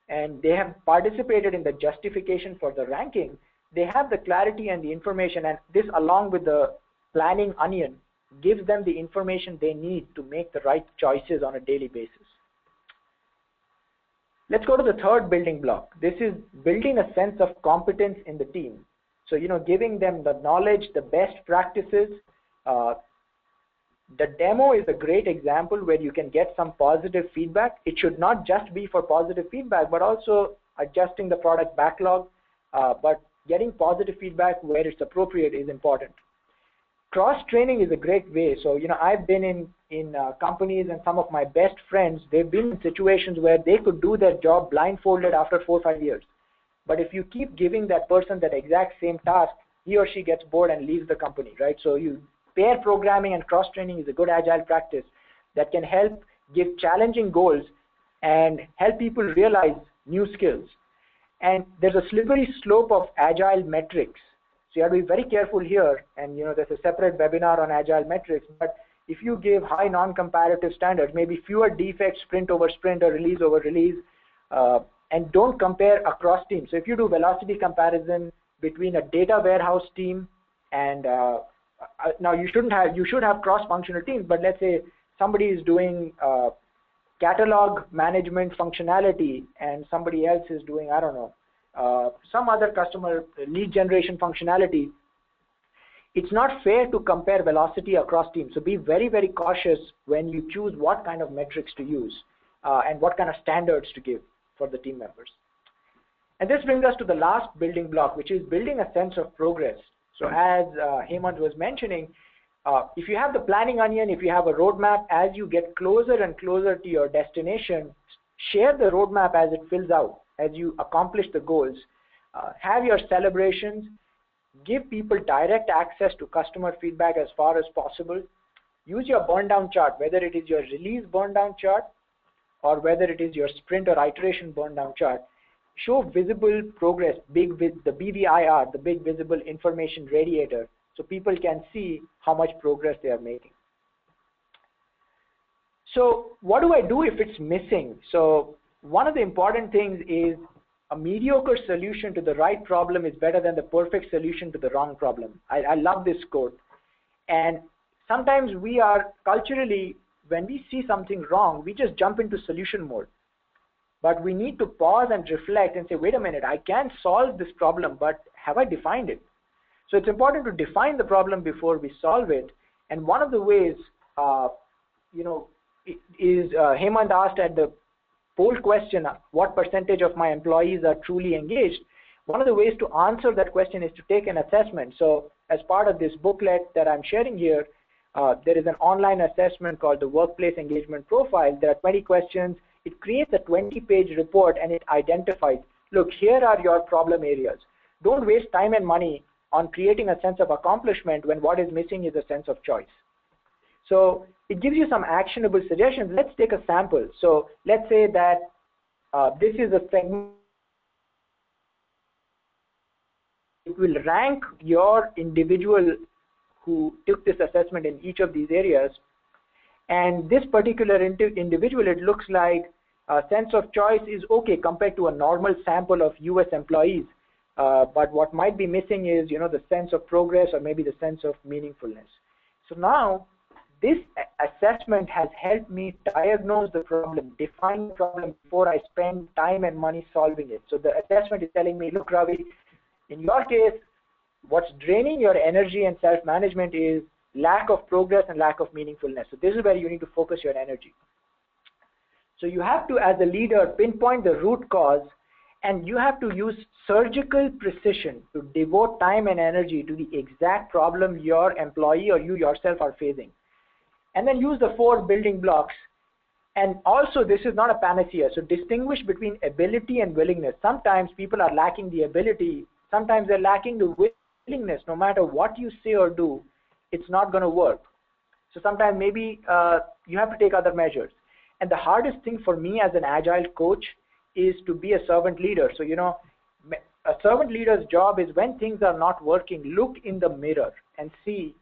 Speaker 2: and they have participated in the justification for the ranking, they have the clarity and the information, and this along with the planning onion gives them the information they need to make the right choices on a daily basis. Let's go to the third building block. This is building a sense of competence in the team. So, giving them the knowledge, the best practices. The demo is a great example where you can get some positive feedback. It should not just be for positive feedback, but also adjusting the product backlog. But getting positive feedback where it's appropriate is important. Cross-training is a great way. So, I've been in companies, and some of my best friends, they've been in situations where they could do their job blindfolded after 4 or 5 years. But if you keep giving that person that exact same task, he or she gets bored and leaves the company, right? So pair programming and cross-training is a good agile practice that can help give challenging goals and help people realize new skills. And there's a slippery slope of agile metrics. So you have to be very careful here, and there's a separate webinar on agile metrics, but if you give high non-comparative standards, maybe fewer defects, sprint over sprint or release over release, and don't compare across teams. So if you do velocity comparison between a data warehouse team and now you should have cross-functional teams, but let's say somebody is doing catalog management functionality and somebody else is doing, I don't know, some other customer lead generation functionality. It's not fair to compare velocity across teams. So be very, very cautious when you choose what kind of metrics to use and what kind of standards to give for the team members. And this brings us to the last building block, which is building a sense of progress. So as Hemant was mentioning, if you have the planning onion, if you have a roadmap, as you get closer and closer to your destination, share the roadmap as it fills out, as you accomplish the goals. Have your celebrations, give people direct access to customer feedback as far as possible. Use your burn down chart, whether it is your release burn down chart or whether it is your sprint or iteration burn down chart. Show visible progress, the BVIR, the big visible information radiator, so people can see how much progress they are making. So what do I do if it's missing? So one of the important things is a mediocre solution to the right problem is better than the perfect solution to the wrong problem. I love this quote. And sometimes we are culturally, when we see something wrong, we just jump into solution mode. But we need to pause and reflect and say, wait a minute, I can solve this problem, but have I defined it? So it's important to define the problem before we solve it. And one of the ways, Hemant asked at the poll question, what percentage of my employees are truly engaged? One of the ways to answer that question is to take an assessment. So as part of this booklet that I'm sharing here, there is an online assessment called the Workplace Engagement Profile. There are 20 questions. It creates a 20-page report and it identifies, look, here are your problem areas. Don't waste time and money on creating a sense of accomplishment when what is missing is a sense of choice. So it gives you some actionable suggestions. Let's take a sample. So let's say that this is a segment. It will rank your individual who took this assessment in each of these areas. And this particular individual, it looks like a sense of choice is okay compared to a normal sample of US employees. But what might be missing is, the sense of progress or maybe the sense of meaningfulness. So now this assessment has helped me diagnose the problem, define the problem before I spend time and money solving it. So the assessment is telling me, look, Ravi, in your case, what's draining your energy and self-management is lack of progress and lack of meaningfulness. So this is where you need to focus your energy. So you have to, as a leader, pinpoint the root cause, and you have to use surgical precision to devote time and energy to the exact problem your employee or you yourself are facing. And then use the 4 building blocks. And also, this is not a panacea. So distinguish between ability and willingness. Sometimes people are lacking the ability. Sometimes they're lacking the willingness. No matter what you say or do, it's not going to work. So sometimes maybe you have to take other measures. And the hardest thing for me as an agile coach is to be a servant leader. So, a servant leader's job is when things are not working, look in the mirror and see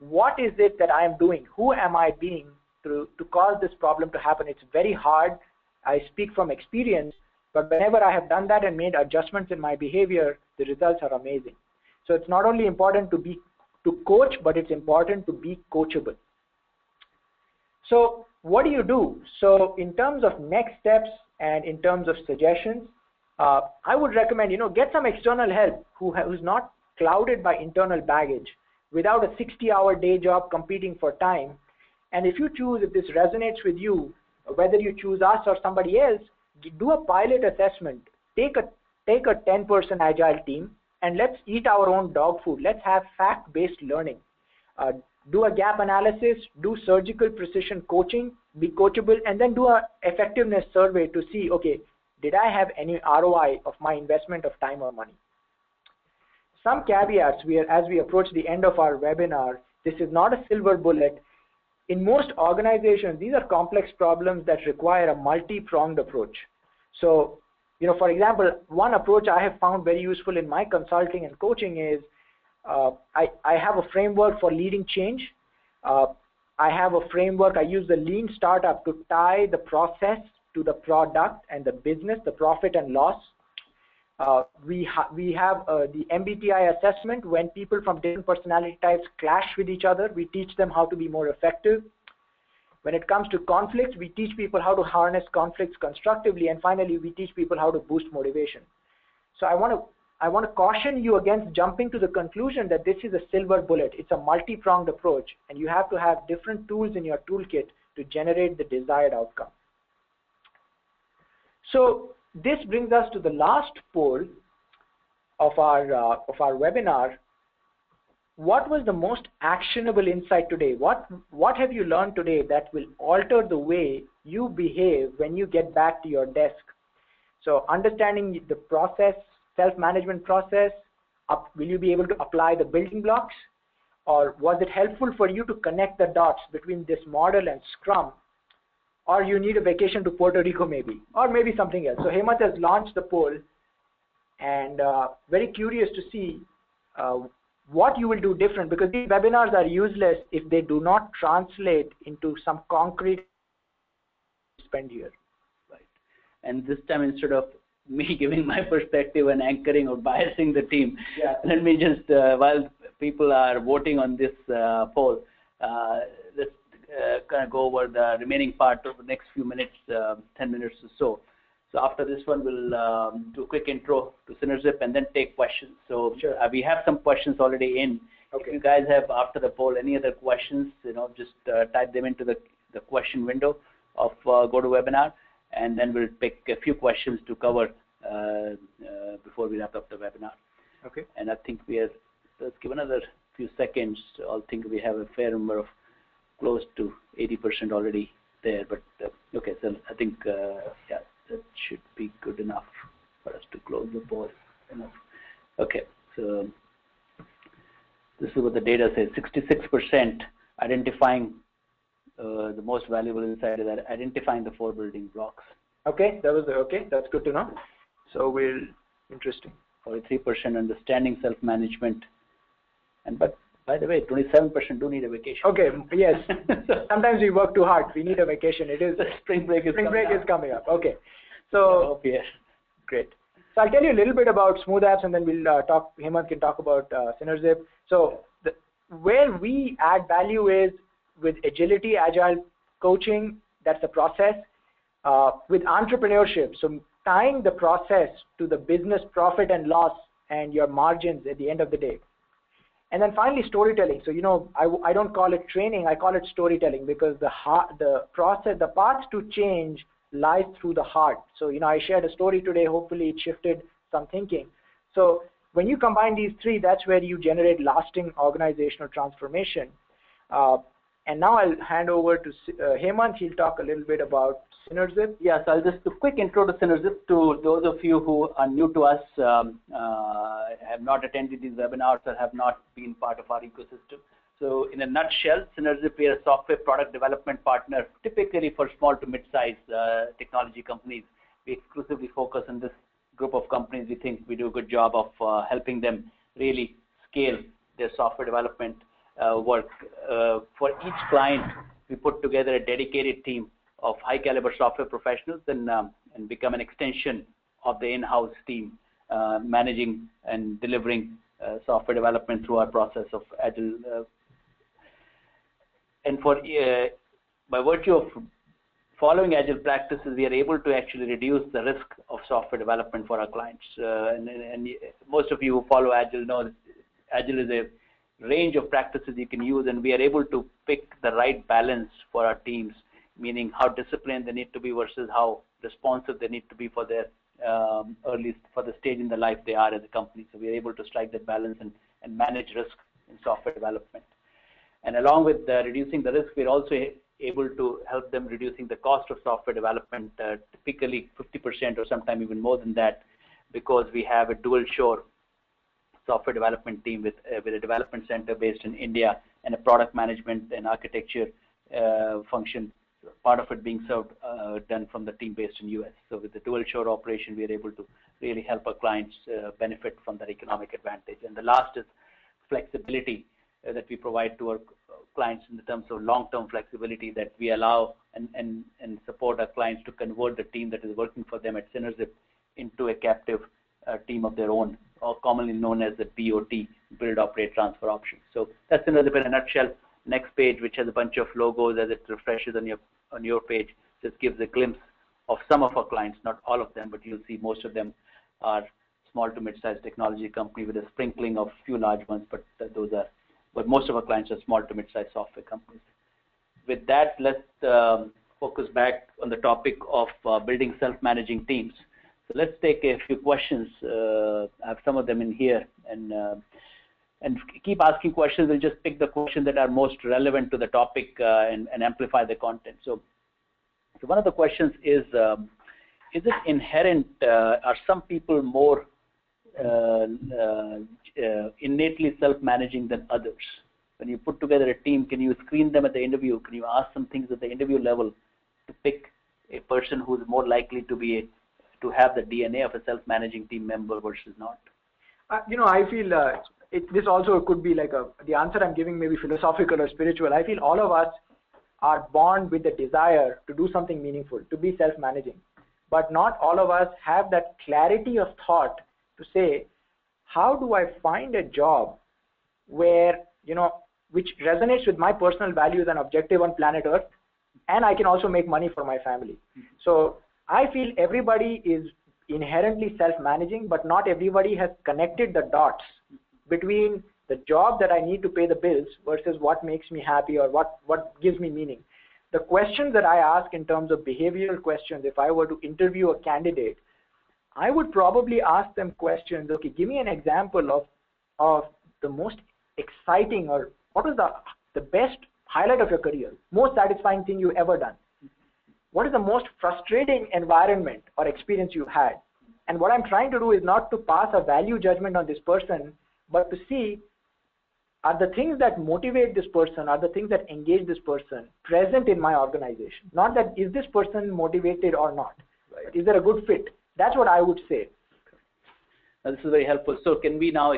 Speaker 2: what is it that I am doing? Who am I being to cause this problem to happen? It's very hard. I speak from experience, but whenever I have done that and made adjustments in my behavior, the results are amazing. So it's not only important to coach, but it's important to be coachable. So what do you do? So in terms of next steps and in terms of suggestions, I would recommend, get some external help who's not clouded by internal baggage, without a 60-hour day job competing for time. And if this resonates with you, whether you choose us or somebody else, do a pilot assessment. Take a 10-person agile team and let's eat our own dog food. Let's have fact-based learning. Do a gap analysis, do surgical precision coaching, be coachable, and then do a effectiveness survey to see, okay, did I have any ROI of my investment of time or money? Some caveats as we approach the end of our webinar. This is not a silver bullet. In most organizations, these are complex problems that require a multi-pronged approach. So, for example, one approach I have found very useful in my consulting and coaching is I have a framework for leading change. I have a framework. I use the lean startup to tie the process to the product and the business, the profit and loss. We have the MBTI assessment. When people from different personality types clash with each other, we teach them how to be more effective. When it comes to conflicts, we teach people how to harness conflicts constructively. And finally, we teach people how to boost motivation. So I want to caution you against jumping to the conclusion that this is a silver bullet. It's a multi-pronged approach, and you have to have different tools in your toolkit to generate the desired outcome. So this brings us to the last poll of our webinar. What was the most actionable insight today? What have you learned today that will alter the way you behave when you get back to your desk? So understanding the process, self-management process, will you be able to apply the building blocks? Or was it helpful for you to connect the dots between this model and Scrum? Or you need a vacation to Puerto Rico maybe, or maybe something else. So Hemant has launched the poll, and very curious to see what you will do different, because these webinars are useless if they do not translate into some concrete spend here.
Speaker 1: Right. And this time, instead of me giving my perspective and anchoring or biasing the team, let me just, while people are voting on this poll, let's kind of go over the remaining part of the next few minutes, 10 minutes or so. So after this one, we'll do a quick intro to Synerzip and then take questions. So we have some questions already in. Okay. If you guys have, after the poll, any other questions, just type them into the question window of GoToWebinar, and then we'll pick a few questions to cover before we wrap up the webinar.
Speaker 2: Okay.
Speaker 1: And I think let's give another few seconds. I think we have a fair number of close to 80% already there, but okay, so I think that should be good enough for us to close the poll enough. Okay, so this is what the data says. 66% identifying the most valuable insight is identifying the 4 building blocks.
Speaker 2: Okay, that's good to know. So interesting.
Speaker 1: 43% understanding self-management, but by the way, 27% do need a vacation.
Speaker 2: Okay, yes. Sometimes we work too hard. We need a vacation. It is
Speaker 1: spring break is
Speaker 2: coming up. Okay, so great. So I'll tell you a little bit about Smooth Apps, and then we'll Hemant can talk about Synerzip. So where we add value is with agility, agile coaching. That's the process. With entrepreneurship, so tying the process to the business profit and loss and your margins at the end of the day. And then finally, storytelling. So, I don't call it training, I call it storytelling, because the path to change lies through the heart. So, I shared a story today, hopefully it shifted some thinking. So when you combine these three, that's where you generate lasting organizational transformation. And now I'll hand over to Hemant. He'll talk a little bit about Synerzip.
Speaker 1: Yes, I'll just do a quick intro to Synerzip to those of you who are new to us, have not attended these webinars or have not been part of our ecosystem. So in a nutshell, Synergip, we are a software product development partner, typically for small to mid-sized technology companies. We exclusively focus on this group of companies. We think we do a good job of helping them really scale their software development work. For each client, we put together a dedicated team of high-caliber software professionals and become an extension of the in-house team, managing and delivering software development through our process of Agile. And by virtue of following Agile practices, we are able to actually reduce the risk of software development for our clients. And most of you who follow Agile know that Agile is a range of practices you can use, and we are able to pick the right balance for our teams, meaning how disciplined they need to be versus how responsive they need to be for their for the stage in the life they are as a company. So we are able to strike that balance and manage risk in software development. And along with reducing the risk, we're also able to help them reducing the cost of software development, typically 50% or sometimes even more than that, because we have a dual shore software development team with a development center based in India and a product management and architecture function, part of it being served done from the team based in US. So with the dual shore operation, we are able to really help our clients benefit from that economic advantage. And the last is flexibility that we provide to our clients in the terms of long-term flexibility, that we allow and support our clients to convert the team that is working for them at Synergip into a captive team of their own, or commonly known as the BOT, Build, Operate, Transfer option. So that's Synergip in a nutshell. Next page, which has a bunch of logos as it refreshes on your page, just gives a glimpse of some of our clients, not all of them, but you'll see most of them are small to mid-sized technology company with a sprinkling of few large ones, but most of our clients are small to mid-sized software companies. With that, let's focus back on the topic of building self-managing teams. So let's take a few questions. I have some of them in here, and keep asking questions. We'll just pick the questions that are most relevant to the topic and amplify the content. So one of the questions is it inherent, are some people more innately self-managing than others? When you put together a team, can you screen them at the interview? Can you ask some things at the interview level to pick a person who's more likely to have the DNA of a self-managing team member versus not?
Speaker 2: I feel this also could be like the answer I'm giving may be philosophical or spiritual. I feel all of us are born with the desire to do something meaningful, to be self-managing. But not all of us have that clarity of thought to say, how do I find a job where, which resonates with my personal values and objective on planet Earth, and I can also make money for my family. So I feel everybody is inherently self-managing, but not everybody has connected the dots between the job that I need to pay the bills versus what makes me happy or what gives me meaning. The questions that I ask in terms of behavioral questions, if I were to interview a candidate, I would probably ask them questions. Okay, give me an example of the most exciting, or what is the best highlight of your career, most satisfying thing you've ever done. What is the most frustrating environment or experience you've had? And what I'm trying to do is not to pass a value judgment on this person, but to see, are the things that motivate this person, are the things that engage this person present in my organization? Not that is this person motivated or not, right? Is there a good fit? That's what I would say.
Speaker 1: Now, this is very helpful. So can we now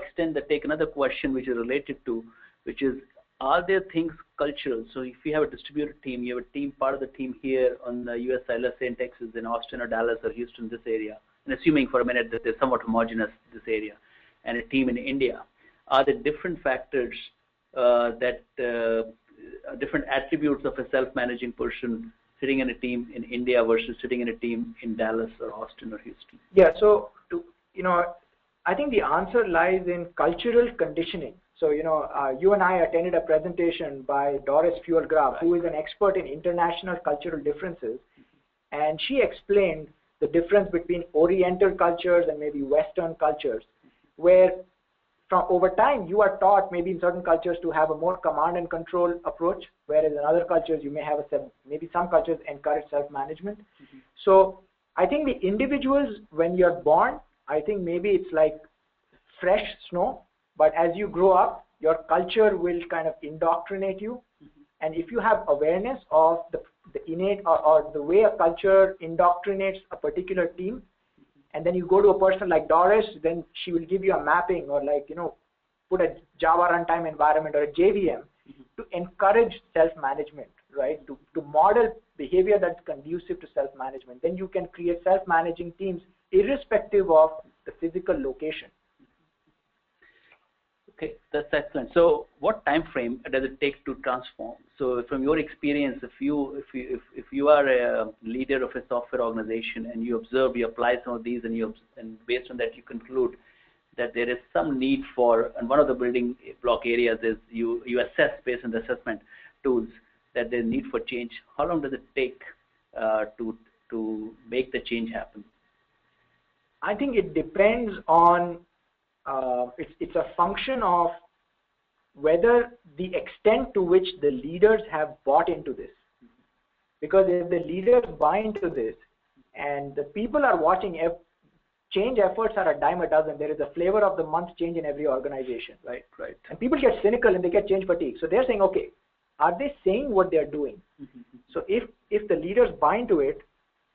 Speaker 1: take another question which is related to, which is, are there things cultural? So if you have a distributed team, you have a team, part of the team here on the US side, let's say in Texas, in Austin or Dallas or Houston, this area, and assuming for a minute that they're somewhat homogeneous, this area, and a team in India, are there different factors different attributes of a self-managing person sitting in a team in India versus sitting in a team in Dallas or Austin or Houston?
Speaker 2: Yeah, so I think the answer lies in cultural conditioning. So, you and I attended a presentation by Doris Fuelgraf, who is an expert in international cultural differences, and she explained the difference between Oriental cultures and maybe Western cultures, where from over time you are taught maybe in certain cultures to have a more command and control approach, whereas in other cultures you may have maybe some cultures encourage self-management. So I think the individuals, when you're born, I think maybe it's like fresh snow, but as you grow up, your culture will kind of indoctrinate you. And if you have awareness of the innate or the way a culture indoctrinates a particular team, and then you go to a person like Doris, then she will give you a mapping, or like, put a Java runtime environment or a JVM to encourage self-management, right? To model behavior that's conducive to self-management. Then you can create self-managing teams irrespective of the physical location.
Speaker 1: Okay, that's excellent. So what time frame does it take to transform? So from your experience, if you are a leader of a software organization and you observe, you apply some of these, and based on that you conclude that there is some need for, and one of the building block areas is you assess based on the assessment tools that there's need for change. How long does it take to make the change happen?
Speaker 2: I think it depends on it's a function of whether the extent to which the leaders have bought into this. Because if the leaders buy into this and the people are watching, change efforts are a dime a dozen. There is a flavor of the month change in every organization, right?
Speaker 1: Right.
Speaker 2: And people get cynical and they get change fatigue. So they're saying, okay, are they saying what they're doing? So if the leaders buy into it,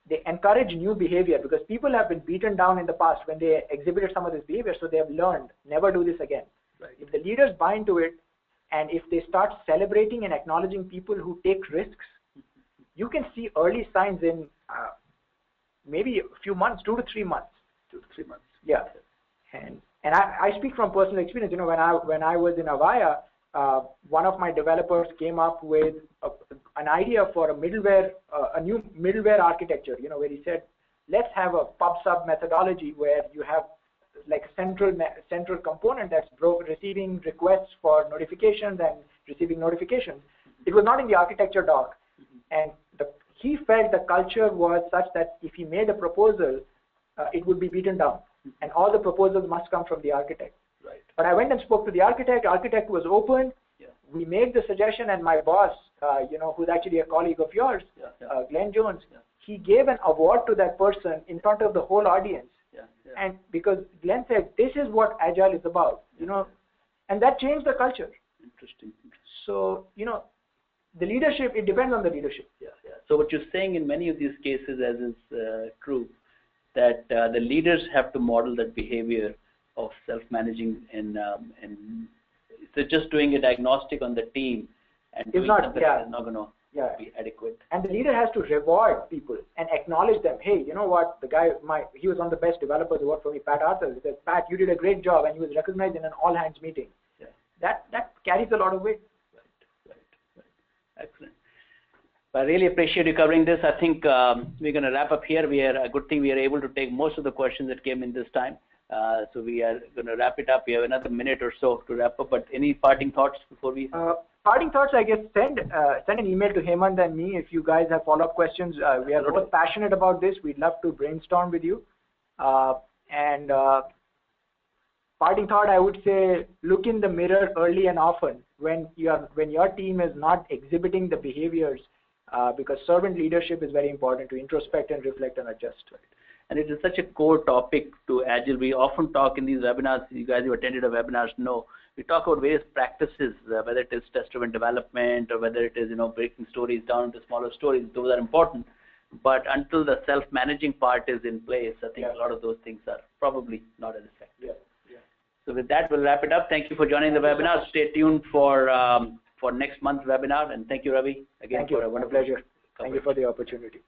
Speaker 2: they encourage new behavior, because people have been beaten down in the past when they exhibited some of this behavior, so they have learned never do this again.
Speaker 1: Right.
Speaker 2: If the leaders buy into it, and if they start celebrating and acknowledging people who take risks, you can see early signs in maybe a few months, 2 to 3 months.
Speaker 1: 2 to 3 months.
Speaker 2: Yeah, and I speak from personal experience. When I was in Avaya, one of my developers came up with an idea for a new middleware architecture, where he said, let's have a pub/sub methodology where you have like a central component that's receiving requests for notifications and receiving notifications. It was not in the architecture doc, and he felt the culture was such that if he made a proposal, it would be beaten down, and all the proposals must come from the architect.
Speaker 1: Right.
Speaker 2: But I went and spoke to the architect. Architect was open.
Speaker 1: Yeah.
Speaker 2: We made the suggestion, and my boss, who's actually a colleague of yours, Glenn Jones, he gave an award to that person in front of the whole audience. And because Glenn said, this is what Agile is about, and that changed the culture.
Speaker 1: Interesting.
Speaker 2: So, the leadership, it depends on the leadership.
Speaker 1: So what you're saying in many of these cases, as is true, that the leaders have to model that behavior of self-managing, and so just doing a diagnostic on the team and doing something is not going to be adequate.
Speaker 2: And the leader has to reward people and acknowledge them. Hey, you know what? The guy, he was one of the best developers who worked for me, Pat Arthur. He said, Pat, you did a great job, and he was recognized in an all-hands meeting.
Speaker 1: Yeah.
Speaker 2: That carries a lot of weight.
Speaker 1: Right. Excellent. I really appreciate you covering this. I think we're going to wrap up here. A good thing we are able to take most of the questions that came in this time. So we are going to wrap it up. We have another minute or so to wrap up. But any parting thoughts before we?
Speaker 2: Parting thoughts, I guess, send an email to Hemant and me if you guys have follow-up questions. We are both passionate about this. We'd love to brainstorm with you. And parting thought, I would say, look in the mirror early and often when your team is not exhibiting the behaviors, because servant leadership is very important to introspect and reflect and adjust.
Speaker 1: Right. And it is such a core topic to Agile. We often talk in these webinars, you guys who attended our webinars know, we talk about various practices, whether it is test-driven development or whether it is, breaking stories down into smaller stories. Those are important. But until the self-managing part is in place, I think a lot of those things are probably not as effective. So with that, we'll wrap it up. Thank you for joining the webinar. Stay tuned for next month's webinar. And thank you, Ravi, again.
Speaker 2: Thank you.
Speaker 1: For a wonderful
Speaker 2: pleasure. Thank you for the opportunity.